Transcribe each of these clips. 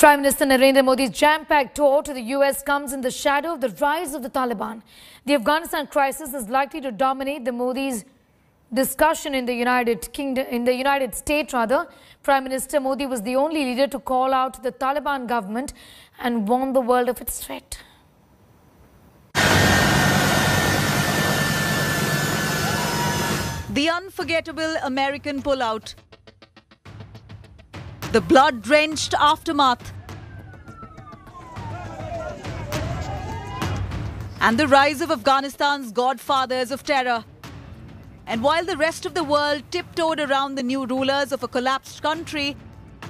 Prime Minister Narendra Modi's jam-packed tour to the US comes in the shadow of the rise of the Taliban. The Afghanistan crisis is likely to dominate the Modi's discussion in the United States. Prime Minister Modi was the only leader to call out the Taliban government and warn the world of its threat. The unforgettable American pullout. The blood-drenched aftermath. And the rise of Afghanistan's godfathers of terror. And while the rest of the world tiptoed around the new rulers of a collapsed country,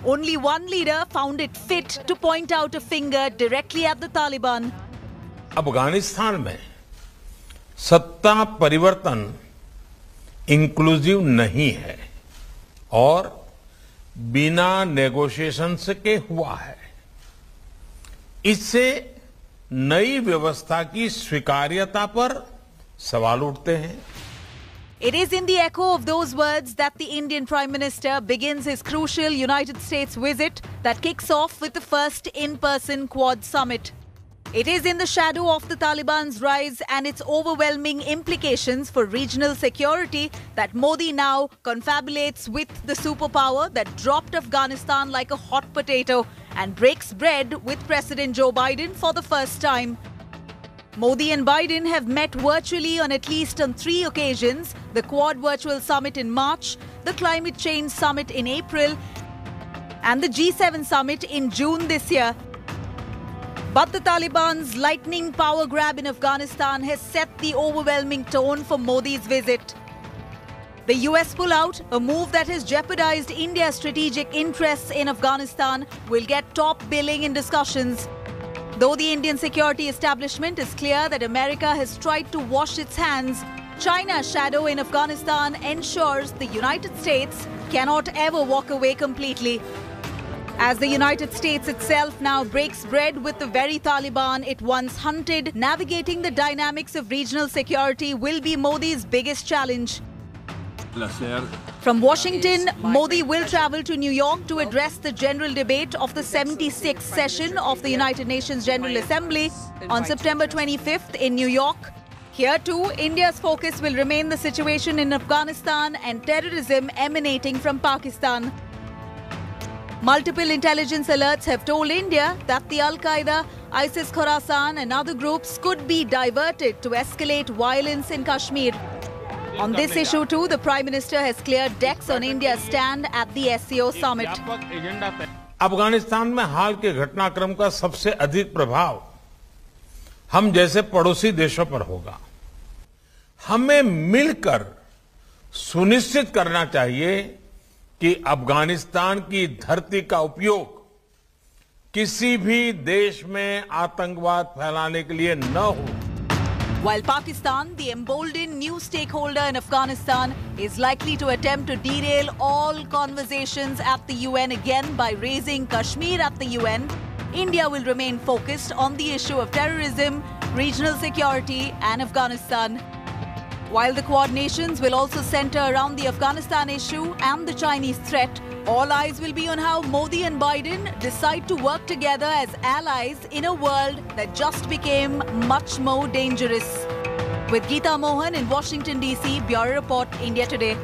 only one leader found it fit to point out a finger directly at the Taliban. Afghanistan में सत्ता परिवर्तन inclusive नहीं है और बिना negotiations के हुआ है। इससे नई व्यवस्था की स्वीकार्यता पर सवाल उठते हैं। It is in the echo of those words that the Indian Prime Minister begins his crucial United States visit that kicks off with the first in-person Quad summit. It is in the shadow of the Taliban's rise and its overwhelming implications for regional security that Modi now confabulates with the superpower that dropped Afghanistan like a hot potato and breaks bread with President Joe Biden for the first time. Modi and Biden have met virtually on at least 3 occasions: the Quad Virtual Summit in March, the Climate Change Summit in April, and the G7 Summit in June this year. But the Taliban's lightning power grab in Afghanistan has set the overwhelming tone for Modi's visit. The US pullout, a move that has jeopardized India's strategic interests in Afghanistan, will get top billing in discussions. Though the Indian security establishment is clear that America has tried to wash its hands, China's shadow in Afghanistan ensures the United States cannot ever walk away completely. As the United States itself now breaks bread with the very Taliban it once hunted, navigating the dynamics of regional security will be Modi's biggest challenge. From Washington, Modi will travel to New York to address the general debate of the 76th session of the United Nations General Assembly on September 25th in New York. Here too, India's focus will remain the situation in Afghanistan and terrorism emanating from Pakistan. Multiple intelligence alerts have told India that the Al-Qaeda, ISIS Khorasan and other groups could be diverted to escalate violence in Kashmir. On this issue too, the Prime Minister has cleared decks on India's stand at the SCO summit. Afghanistan में हाल के घटनाक्रम का सबसे अधिक प्रभाव हम जैसे पड़ोसी देशों पर होगा। हमें मिलकर सुनिश्चित करना चाहिए कि अफगानिस्तान की धरती का उपयोग किसी भी देश में आतंकवाद फैलाने के लिए न हो। While Pakistan, the emboldened new stakeholder in Afghanistan, is likely to attempt to derail all conversations at the UN again by raising Kashmir at the UN, India will remain focused on the issue of terrorism, regional security and Afghanistan. While the Quad nations will also center around the Afghanistan issue and the Chinese threat, all eyes will be on how Modi and Biden decide to work together as allies in a world that just became much more dangerous. With Geeta Mohan in Washington, D.C., Bureau Report, India Today.